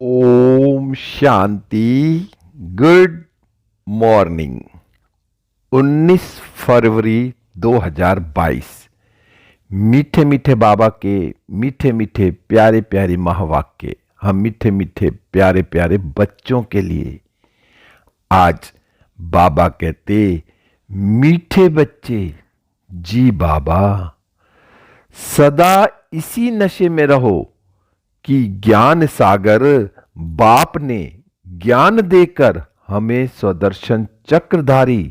Om Shanti. Good morning. 19 फरवरी 2022। मीठे मीठे बाबा के मीठे मीठे प्यारे प्यारे महावाक्य हम मीठे मीठे प्यारे प्यारे बच्चों के लिए। आज बाबा कहते, मीठे बच्चे जी बाबा, सदा इसी नशे में रहो कि ज्ञान सागर बाप ने ज्ञान देकर हमें स्वदर्शन चक्रधारी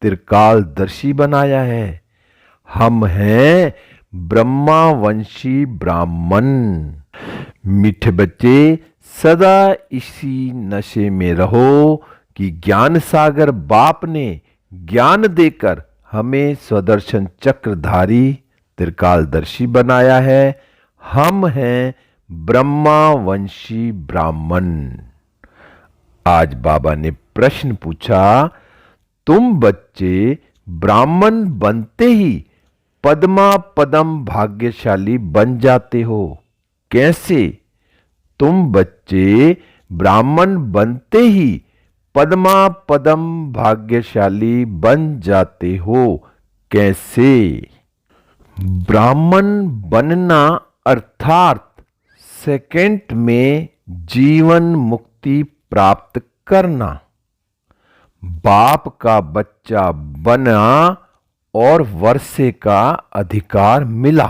त्रिकालदर्शी बनाया है। हम हैं ब्रह्मावंशी ब्राह्मण। मीठे बच्चे सदा इसी नशे में रहो कि ज्ञान सागर बाप ने ज्ञान देकर हमें स्वदर्शन चक्रधारी त्रिकालदर्शी बनाया है। हम हैं ब्रह्मावंशी ब्राह्मण। आज बाबा ने प्रश्न पूछा, तुम बच्चे ब्राह्मण बनते ही पद्मा पदम भाग्यशाली बन जाते हो, कैसे? तुम बच्चे ब्राह्मण बनते ही पद्मा पदम भाग्यशाली बन जाते हो, कैसे? ब्राह्मण बनना अर्थात सेकंड में जीवन मुक्ति प्राप्त करना। बाप का बच्चा बना और वर्षे का अधिकार मिला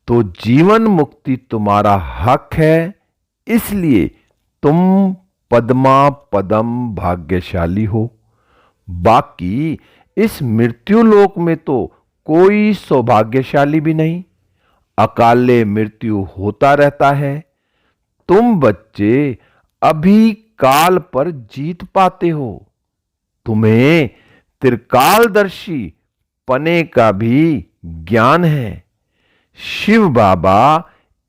तो जीवन मुक्ति तुम्हारा हक है, इसलिए तुम पद्मा पदम भाग्यशाली हो। बाकी इस मृत्यु लोक में तो कोई सौभाग्यशाली भी नहीं, अकाले मृत्यु होता रहता है। तुम बच्चे अभी काल पर जीत पाते हो। तुम्हें त्रिकालदर्शी पने का भी ज्ञान है। शिव बाबा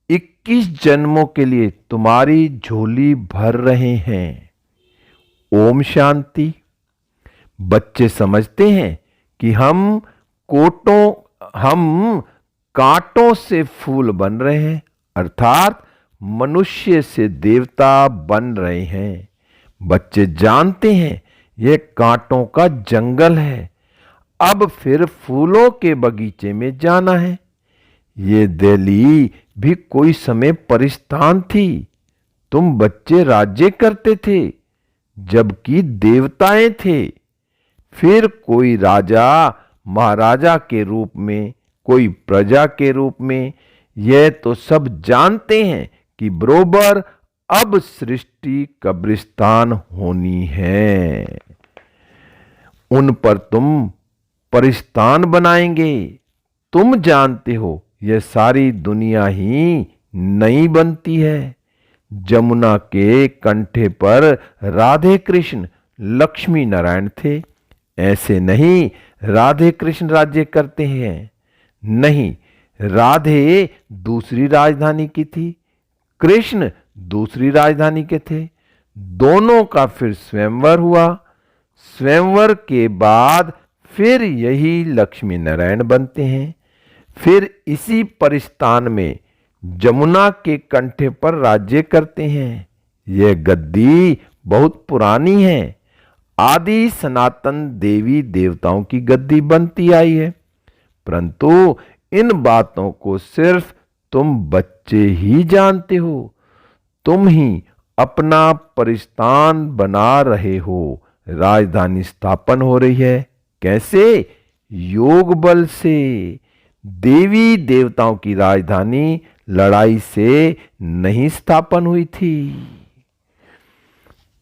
21 जन्मों के लिए तुम्हारी झोली भर रहे हैं। ओम शांति। बच्चे समझते हैं कि हम कांटों से फूल बन रहे हैं, अर्थात मनुष्य से देवता बन रहे हैं। बच्चे जानते हैं यह कांटों का जंगल है, अब फिर फूलों के बगीचे में जाना है। ये दिल्ली भी कोई समय परिस्थान थी। तुम बच्चे राज्य करते थे जबकि देवताएं थे। फिर कोई राजा महाराजा के रूप में, कोई प्रजा के रूप में। यह तो सब जानते हैं कि बरोबर अब सृष्टि कब्रिस्तान होनी है। उन पर तुम परिस्तान बनाएंगे। तुम जानते हो यह सारी दुनिया ही नहीं बनती है। जमुना के कंठे पर राधे कृष्ण लक्ष्मी नारायण थे। ऐसे नहीं राधे कृष्ण राज्य करते हैं, नहीं, राधे दूसरी राजधानी की थी, कृष्ण दूसरी राजधानी के थे। दोनों का फिर स्वयंवर हुआ। स्वयंवर के बाद फिर यही लक्ष्मी नारायण बनते हैं। फिर इसी परिस्थान में जमुना के कंठे पर राज्य करते हैं। यह गद्दी बहुत पुरानी है, आदि सनातन देवी देवताओं की गद्दी बनती आई है, परंतु इन बातों को सिर्फ तुम बच्चे ही जानते हो। तुम ही अपना परिस्थान बना रहे हो। राजधानी स्थापन हो रही है, कैसे? योग बल से। देवी देवताओं की राजधानी लड़ाई से नहीं स्थापन हुई थी।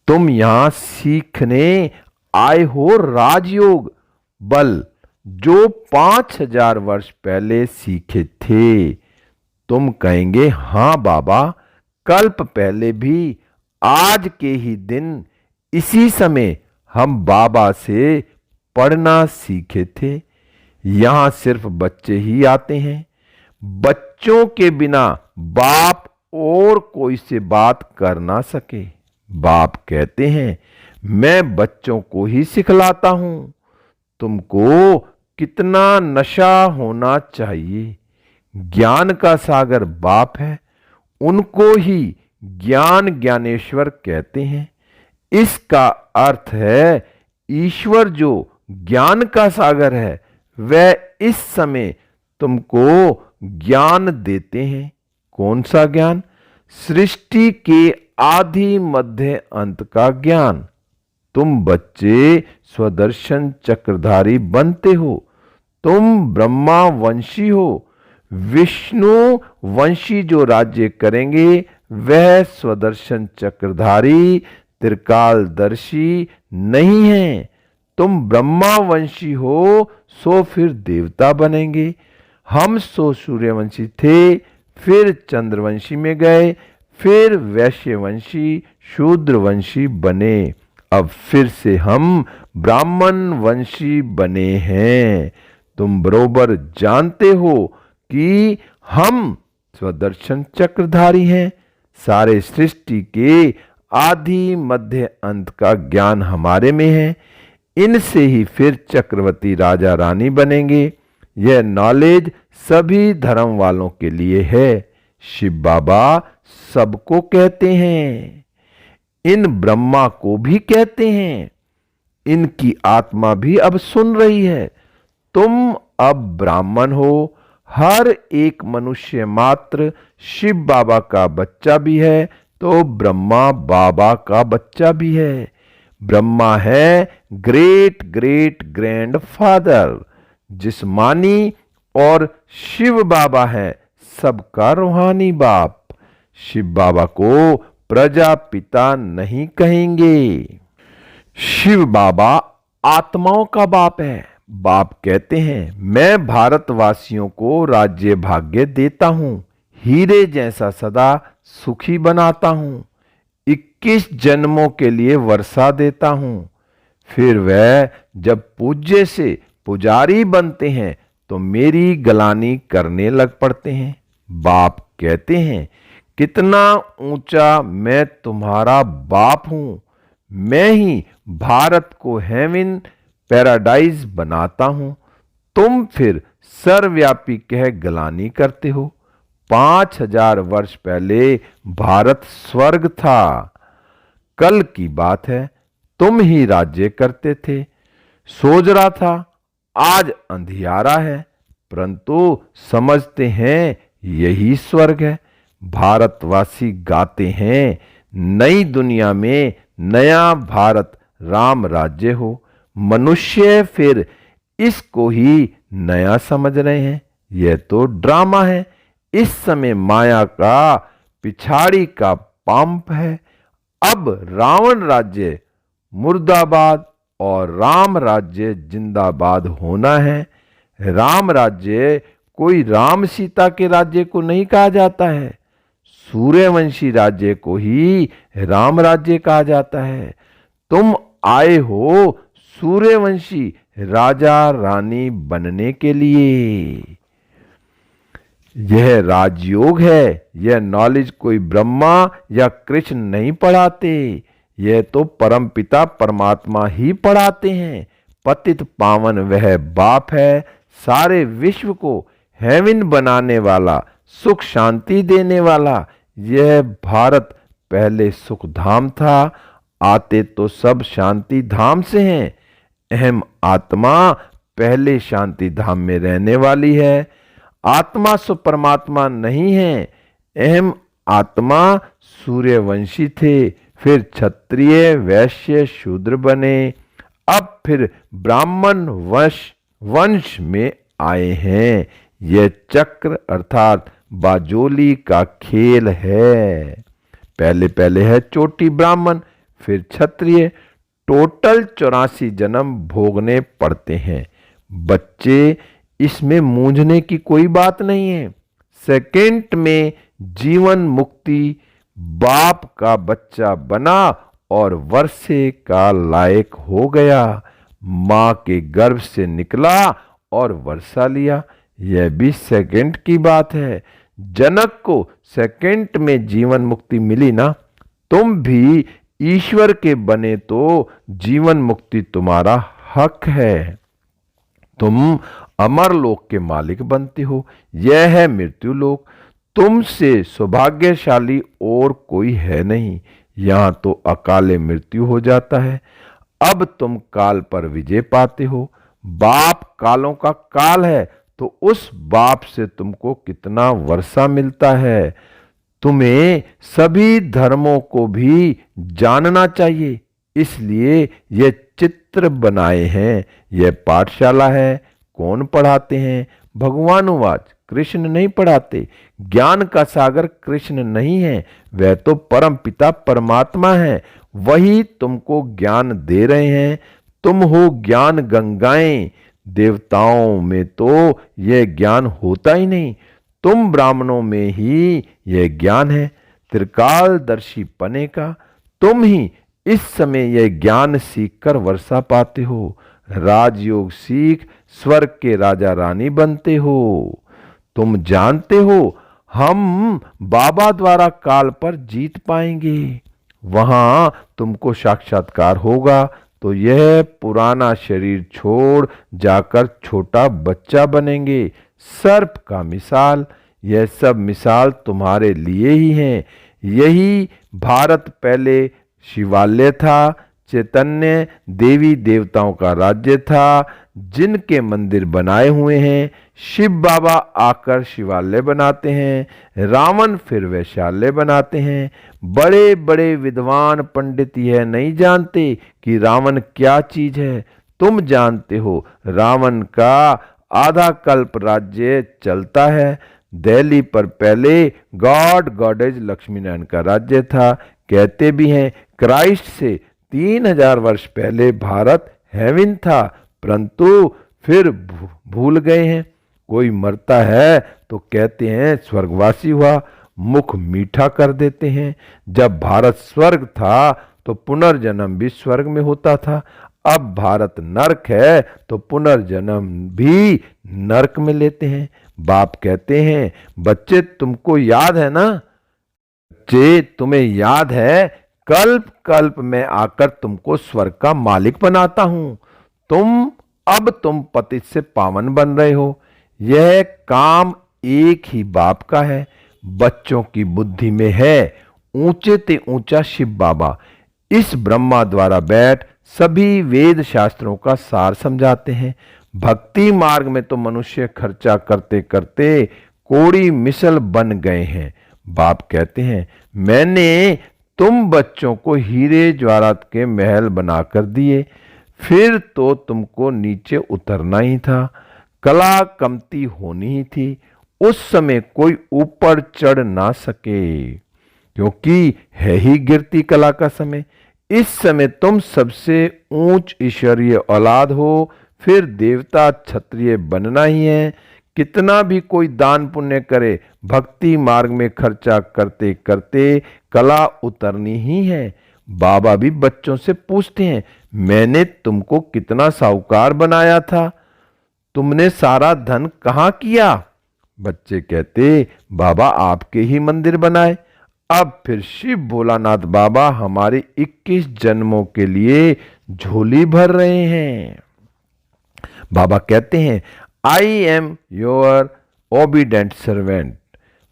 तुम यहां सीखने आए हो राजयोग बल, जो 5000 वर्ष पहले सीखे थे। तुम कहेंगे, हां बाबा, कल्प पहले भी आज के ही दिन इसी समय हम बाबा से पढ़ना सीखे थे। यहां सिर्फ बच्चे ही आते हैं। बच्चों के बिना बाप और कोई से बात कर ना सके। बाप कहते हैं, मैं बच्चों को ही सिखलाता हूं। तुमको कितना नशा होना चाहिए। ज्ञान का सागर बाप है, उनको ही ज्ञान ज्ञानेश्वर कहते हैं। इसका अर्थ है ईश्वर जो ज्ञान का सागर है वह इस समय तुमको ज्ञान देते हैं। कौन सा ज्ञान? सृष्टि के आदि मध्य अंत का ज्ञान। तुम बच्चे स्वदर्शन चक्रधारी बनते हो। तुम ब्रह्मा वंशी हो। विष्णु वंशी जो राज्य करेंगे वह स्वदर्शन चक्रधारी त्रिकालदर्शी नहीं है। तुम ब्रह्मा वंशी हो सो फिर देवता बनेंगे। हम सो सूर्यवंशी थे, फिर चंद्रवंशी में गए, फिर वैश्यवंशी शूद्रवंशी बने। अब फिर से हम ब्राह्मण वंशी बने हैं। तुम बरोबर जानते हो कि हम स्वदर्शन चक्रधारी हैं। सारे सृष्टि के आदि मध्य अंत का ज्ञान हमारे में है। इनसे ही फिर चक्रवर्ती राजा रानी बनेंगे। यह नॉलेज सभी धर्म वालों के लिए है। शिव बाबा सबको कहते हैं। इन ब्रह्मा को भी कहते हैं। इनकी आत्मा भी अब सुन रही है। तुम अब ब्राह्मण हो। हर एक मनुष्य मात्र शिव बाबा का बच्चा भी है तो ब्रह्मा बाबा का बच्चा भी है। ब्रह्मा है ग्रेट ग्रेट ग्रैंड फादर जिस्मानी और शिव बाबा है सबका रूहानी बाप। शिव बाबा को प्रजापिता नहीं कहेंगे। शिव बाबा आत्माओं का बाप है। बाप कहते हैं मैं भारतवासियों को राज्य भाग्य देता हूं, हीरे जैसा सदा सुखी बनाता हूं, 21 जन्मों के लिए वर्षा देता हूं। फिर वह जब पूज्य से पुजारी बनते हैं तो मेरी गलानी करने लग पड़ते हैं। बाप कहते हैं कितना ऊंचा मैं तुम्हारा बाप हूं। मैं ही भारत को हेवन पैराडाइज बनाता हूं। तुम फिर सर्वव्यापी कह गलानी करते हो। 5000 वर्ष पहले भारत स्वर्ग था। कल की बात है, तुम ही राज्य करते थे। सोच रहा था आज अंधियारा है, परंतु समझते हैं यही स्वर्ग है। भारतवासी गाते हैं नई दुनिया में नया भारत राम राज्य हो। मनुष्य फिर इसको ही नया समझ रहे हैं। यह तो ड्रामा है। इस समय माया का पिछाड़ी का पंप है। अब रावण राज्य मुर्दाबाद और राम राज्य जिंदाबाद होना है। राम राज्य कोई राम सीता के राज्य को नहीं कहा जाता है। सूर्यवंशी राज्य को ही राम राज्य कहा जाता है। तुम आए हो सूर्यवंशी राजा रानी बनने के लिए। यह राजयोग है। यह नॉलेज कोई ब्रह्मा या कृष्ण नहीं पढ़ाते। यह तो परमपिता परमात्मा ही पढ़ाते हैं। पतित पावन वह बाप है, सारे विश्व को हेवन बनाने वाला, सुख शांति देने वाला। यह भारत पहले सुख धाम था, आते तो सब शांति धाम से हैं। अहम आत्मा पहले शांति धाम में रहने वाली है। आत्मा सो परमात्मा नहीं है। अहम आत्मा सूर्यवंशी थे, फिर क्षत्रिय वैश्य शूद्र बने, अब फिर ब्राह्मण वंश में आए हैं। यह चक्र अर्थात बाजोली का खेल है। पहले पहले है चोटी ब्राह्मण, फिर क्षत्रिय। टोटल 84 जन्म भोगने पड़ते हैं। बच्चे इसमें मूंझने की कोई बात नहीं है। सेकंड में जीवन मुक्ति, बाप का बच्चा बना और वर्षे का लायक हो गया। मां के गर्भ से निकला और वर्षा लिया। यह भी सेकंड की बात है। जनक को सेकंड में जीवन मुक्ति मिली ना। तुम भी ईश्वर के बने तो जीवन मुक्ति तुम्हारा हक है। तुम अमर लोक के मालिक बनते हो। यह है मृत्यु लोक। तुमसे सौभाग्यशाली और कोई है नहीं। यहां तो अकाले मृत्यु हो जाता है। अब तुम काल पर विजय पाते हो। बाप कालों का काल है, तो उस बाप से तुमको कितना वर्षा मिलता है। तुम्हें सभी धर्मों को भी जानना चाहिए, इसलिए यह चित्र बनाए हैं। यह पाठशाला है। कौन पढ़ाते हैं? भगवानुवाच, कृष्ण नहीं पढ़ाते। ज्ञान का सागर कृष्ण नहीं है, वह तो परम पिता परमात्मा है। वही तुमको ज्ञान दे रहे हैं। तुम हो ज्ञान गंगाएं। देवताओं में तो यह ज्ञान होता ही नहीं। तुम ब्राह्मणों में ही यह ज्ञान है, त्रिकालदर्शी पने का। तुम ही इस समय यह ज्ञान सीखकर वर्षा पाते हो। राजयोग सीख स्वर्ग के राजा रानी बनते हो। तुम जानते हो हम बाबा द्वारा काल पर जीत पाएंगे। वहां तुमको साक्षात्कार होगा तो यह पुराना शरीर छोड़ जाकर छोटा बच्चा बनेंगे। सर्प का मिसाल, यह सब मिसाल तुम्हारे लिए ही हैं। यही भारत पहले शिवालय था। चैतन्य देवी देवताओं का राज्य था, जिनके मंदिर बनाए हुए हैं। शिव बाबा आकर शिवालय बनाते हैं, रावण फिर वैशाल्य बनाते हैं। बड़े बड़े विद्वान पंडित यह नहीं जानते कि रावण क्या चीज है। तुम जानते हो रावण का आधा कल्प राज्य चलता है। दिल्ली पर पहले गॉड गॉडेज लक्ष्मी नारायण का राज्य था। कहते भी हैं क्राइस्ट से 3000 वर्ष पहले भारत हेवन था, परंतु फिर भूल गए हैं। कोई मरता है तो कहते हैं स्वर्गवासी हुआ, मुख मीठा कर देते हैं। जब भारत स्वर्ग था तो पुनर्जन्म भी स्वर्ग में होता था। अब भारत नरक है तो पुनर्जन्म भी नरक में लेते हैं। बाप कहते हैं बच्चे तुमको याद है ना, बच्चे तुम्हें याद है, कल्प कल्प में आकर तुमको स्वर्ग का मालिक बनाता हूं। तुम पतित से पावन बन रहे हो। यह काम एक ही बाप का है। बच्चों की बुद्धि में है ऊंचे ते ऊंचा शिव बाबा। इस ब्रह्मा द्वारा बैठ सभी वेद शास्त्रों का सार समझाते हैं। भक्ति मार्ग में तो मनुष्य खर्चा करते करते कोड़ी मिसल बन गए हैं। बाप कहते हैं मैंने तुम बच्चों को हीरे ज्वारात के महल बनाकर दिए, फिर तो तुमको नीचे उतरना ही था। कला कमती होनी ही थी। उस समय कोई ऊपर चढ़ ना सके, क्योंकि है ही गिरती कला का समय। इस समय तुम सबसे ऊंच ईश्वरीय औलाद हो, फिर देवता क्षत्रिय बनना ही है। कितना भी कोई दान पुण्य करे, भक्ति मार्ग में खर्चा करते करते कला उतरनी ही है। बाबा भी बच्चों से पूछते हैं मैंने तुमको कितना साहूकार बनाया था, तुमने सारा धन कहां किया? बच्चे कहते बाबा आपके ही मंदिर बनाए। अब फिर शिव भोलानाथ बाबा हमारे 21 जन्मों के लिए झोली भर रहे हैं। बाबा कहते हैं I am your obedient servant,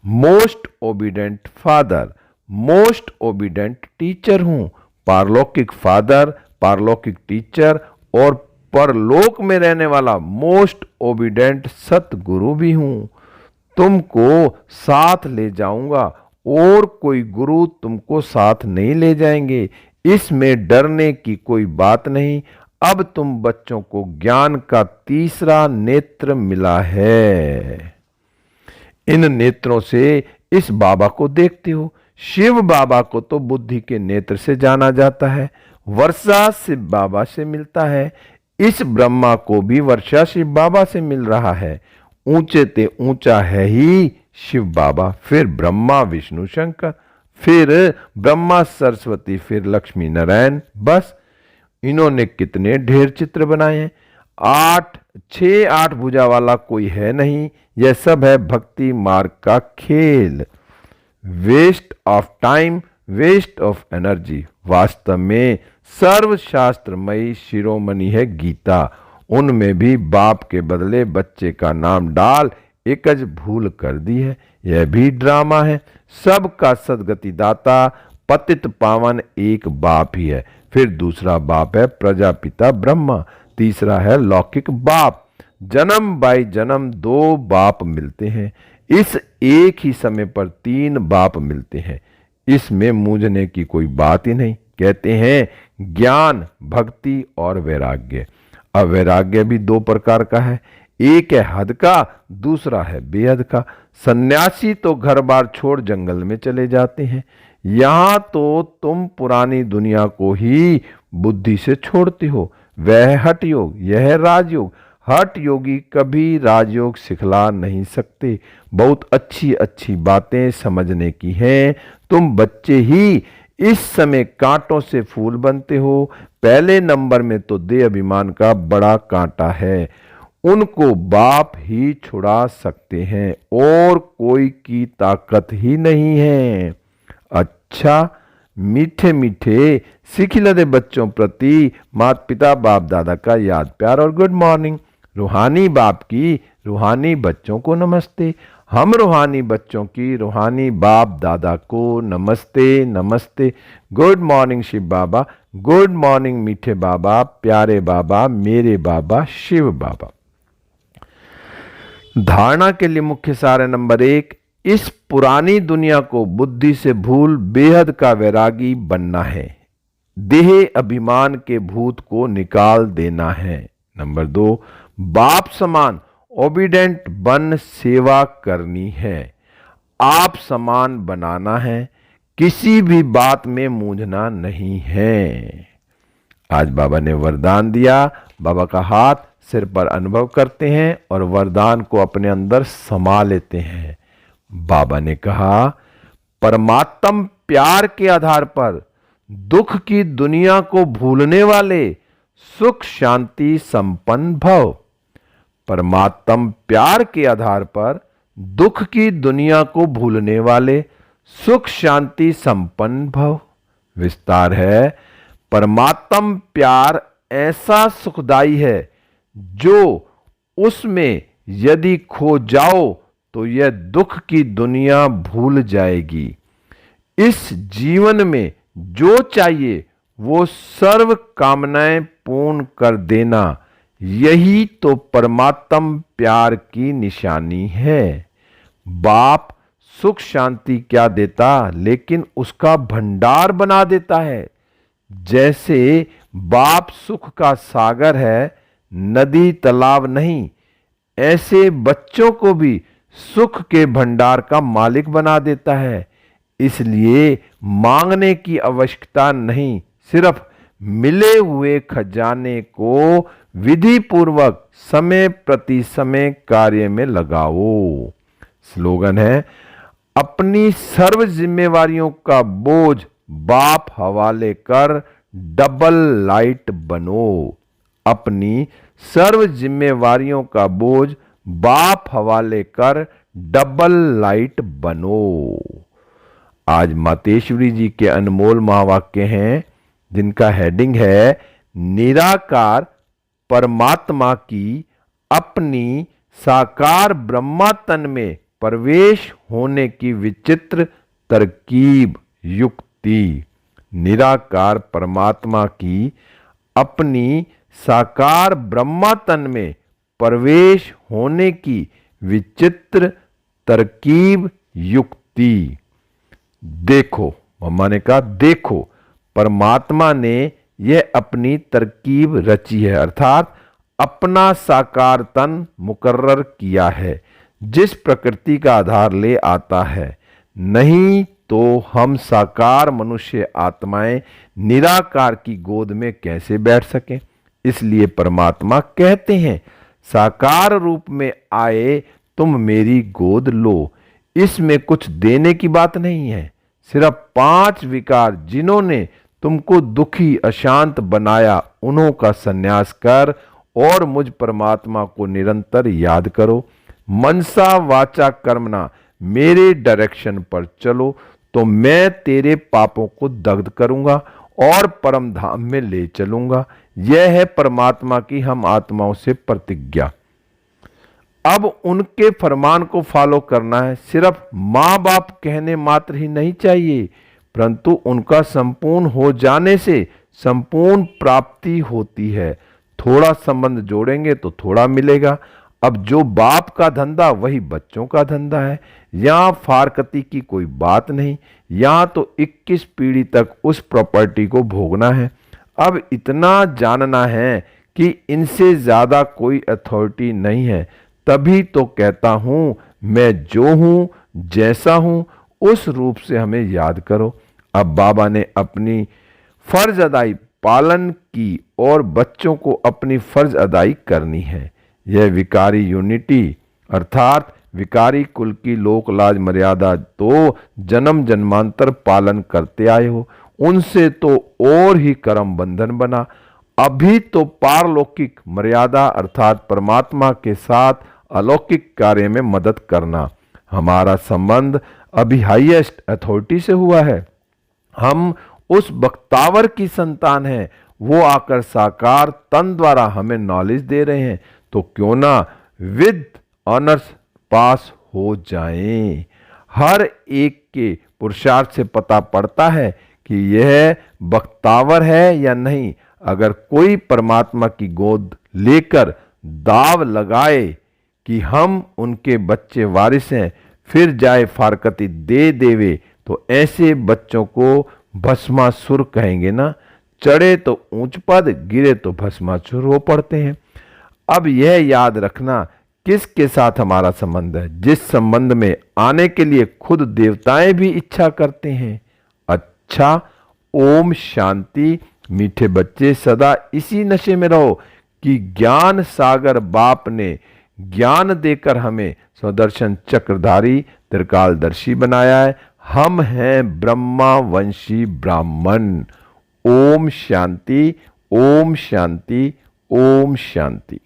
most obedient father, most obedient teacher हूं। पारलौकिक फादर, पारलौकिक टीचर और परलोक में रहने वाला मोस्ट ओबीडेंट सतगुरु भी हूं। तुमको साथ ले जाऊंगा और कोई गुरु तुमको साथ नहीं ले जाएंगे। इसमें डरने की कोई बात नहीं। अब तुम बच्चों को ज्ञान का तीसरा नेत्र मिला है। इन नेत्रों से इस बाबा को देखते हो। शिव बाबा को तो बुद्धि के नेत्र से जाना जाता है। वर्षा शिव बाबा से मिलता है। इस ब्रह्मा को भी वर्षा शिव बाबा से मिल रहा है। ऊंचे ते ऊंचा है ही शिव बाबा, फिर ब्रह्मा विष्णु शंकर, फिर ब्रह्मा सरस्वती, फिर लक्ष्मी नारायण। बस इन्होंने कितने ढेर चित्र बनाए हैं। 8 भुजा वाला कोई है नहीं। यह सब है भक्ति मार्ग का खेल। Waste of time, waste of energy. वास्तव में सर्वशास्त्रमयी शिरोमणि है गीता। उनमें भी बाप के बदले बच्चे का नाम डाल एकज भूल कर दी है। यह भी ड्रामा है। सबका सदगति दाता पतित पावन एक बाप ही है। फिर दूसरा बाप है प्रजापिता ब्रह्मा। तीसरा है लौकिक बाप। जन्म बाई जन्म दो बाप मिलते हैं। इस एक ही समय पर तीन बाप मिलते हैं। इसमें मूंझने की कोई बात ही नहीं। कहते हैं ज्ञान, भक्ति और वैराग्य। अब वैराग्य भी दो प्रकार का है। एक है हद का, दूसरा है बेहद का। सन्यासी तो घर बार छोड़ जंगल में चले जाते हैं। यहां तो तुम पुरानी दुनिया को ही बुद्धि से छोड़ते हो। वह हठ योग, यह राजयोग। हठ योगी कभी राजयोग सिखला नहीं सकते। बहुत अच्छी अच्छी बातें समझने की हैं। तुम बच्चे ही इस समय कांटों से फूल बनते हो। पहले नंबर में तो देह अभिमान का बड़ा कांटा है। उनको बाप ही छुड़ा सकते हैं और कोई की ताकत ही नहीं है। अच्छा, मीठे मीठे सिखिलदे बच्चों प्रति माता पिता बाप दादा का याद प्यार और गुड मॉर्निंग। रूहानी बाप की रूहानी बच्चों को नमस्ते। हम रूहानी बच्चों की रूहानी बाप दादा को नमस्ते नमस्ते। गुड मॉर्निंग शिव बाबा, गुड मॉर्निंग मीठे बाबा, प्यारे बाबा, मेरे बाबा शिव बाबा। धारणा के लिए मुख्य सार है नंबर 1, इस पुरानी दुनिया को बुद्धि से भूल बेहद का वैरागी बनना है। देह अभिमान के भूत को निकाल देना है। नंबर 2, बाप समान ओबीडेंट बन सेवा करनी है। आप समान बनाना है। किसी भी बात में मूंझना नहीं है। आज बाबा ने वरदान दिया। बाबा का हाथ सिर पर अनुभव करते हैं और वरदान को अपने अंदर समा लेते हैं। बाबा ने कहा, परमात्म प्यार के आधार पर दुख की दुनिया को भूलने वाले सुख शांति संपन्न भव। परमात्म प्यार के आधार पर दुख की दुनिया को भूलने वाले सुख शांति संपन्न भव। विस्तार है, परमात्म प्यार ऐसा सुखदाई है जो उसमें यदि खो जाओ तो यह दुख की दुनिया भूल जाएगी। इस जीवन में जो चाहिए वो सर्व कामनाएं पूर्ण कर देना, यही तो परमात्म प्यार की निशानी है। बाप सुख शांति क्या देता, लेकिन उसका भंडार बना देता है। जैसे बाप सुख का सागर है, नदी तालाब नहीं, ऐसे बच्चों को भी सुख के भंडार का मालिक बना देता है। इसलिए मांगने की आवश्यकता नहीं, सिर्फ मिले हुए खजाने को विधि पूर्वक समय प्रति समय कार्य में लगाओ। स्लोगन है, अपनी सर्व जिम्मेवारियों का बोझ बाप हवाले कर डबल लाइट बनो। अपनी सर्व जिम्मेवारियों का बोझ बाप हवाले कर डबल लाइट बनो। आज मातेश्वरी जी के अनमोल महावाक्य हैं, जिनका हेडिंग है, निराकार परमात्मा की अपनी साकार ब्रह्मा तन में प्रवेश होने की विचित्र तरकीब युक्ति। निराकार परमात्मा की अपनी साकार ब्रह्मा तन में प्रवेश होने की विचित्र तरकीब युक्ति। देखो, मम्मा ने कहा, देखो परमात्मा ने यह अपनी तरकीब रची है, अर्थात अपना साकार तन मुकर्रर किया है, जिस प्रकृति का आधार ले आता है। नहीं तो हम साकार मनुष्य आत्माएं निराकार की गोद में कैसे बैठ सकें। इसलिए परमात्मा कहते हैं, साकार रूप में आए तुम मेरी गोद लो। इसमें कुछ देने की बात नहीं है, सिर्फ 5 विकार जिन्होंने तुमको दुखी अशांत बनाया, उन्हों का संन्यास कर और मुझ परमात्मा को निरंतर याद करो। मनसा वाचा कर्मणा मेरे डायरेक्शन पर चलो तो मैं तेरे पापों को दग्ध करूंगा और परम धाम में ले चलूंगा। यह है परमात्मा की हम आत्माओं से प्रतिज्ञा। अब उनके फरमान को फॉलो करना है। सिर्फ माँ बाप कहने मात्र ही नहीं चाहिए, परंतु उनका संपूर्ण हो जाने से संपूर्ण प्राप्ति होती है। थोड़ा संबंध जोड़ेंगे तो थोड़ा मिलेगा। अब जो बाप का धंधा वही बच्चों का धंधा है। यहाँ फारकती की कोई बात नहीं। यहाँ तो 21 पीढ़ी तक उस प्रॉपर्टी को भोगना है। अब इतना जानना है कि इनसे ज्यादा कोई अथॉरिटी नहीं है। तभी तो कहता हूं, मैं जो हूं, जैसा हूं, उस रूप से हमें याद करो। अब बाबा ने अपनी फर्ज अदाई पालन की और बच्चों को अपनी फर्ज अदाई करनी है। यह विकारी यूनिटी अर्थात विकारी कुल की लोक लाज मर्यादा तो जन्म जन्मांतर पालन करते आए हो, उनसे तो और ही कर्म बंधन बना। अभी तो पारलौकिक मर्यादा अर्थात परमात्मा के साथ अलौकिक कार्य में मदद करना। हमारा संबंध अभी हाईएस्ट अथॉरिटी से हुआ है। हम उस बख्तावर की संतान हैं। वो आकर साकार तन द्वारा हमें नॉलेज दे रहे हैं, तो क्यों ना विद ऑनर्स पास हो जाएं। हर एक के पुरुषार्थ से पता पड़ता है कि यह बख्तावर है या नहीं। अगर कोई परमात्मा की गोद लेकर दाव लगाए कि हम उनके बच्चे वारिस हैं, फिर जाए फारकती दे देवे, तो ऐसे बच्चों को भस्मासुर कहेंगे ना। चढ़े तो ऊंच पद, गिरे तो भस्मासुर हो पड़ते हैं। अब यह याद रखना किसके साथ हमारा संबंध है, जिस संबंध में आने के लिए खुद देवताएं भी इच्छा करते हैं। अच्छा, ओम शांति। मीठे बच्चे सदा इसी नशे में रहो कि ज्ञान सागर बाप ने ज्ञान देकर हमें स्वदर्शन चक्रधारी त्रिकालदर्शी बनाया है। हम हैं ब्रह्मा वंशी ब्राह्मण। ओम शांति, ओम शांति, ओम शांति।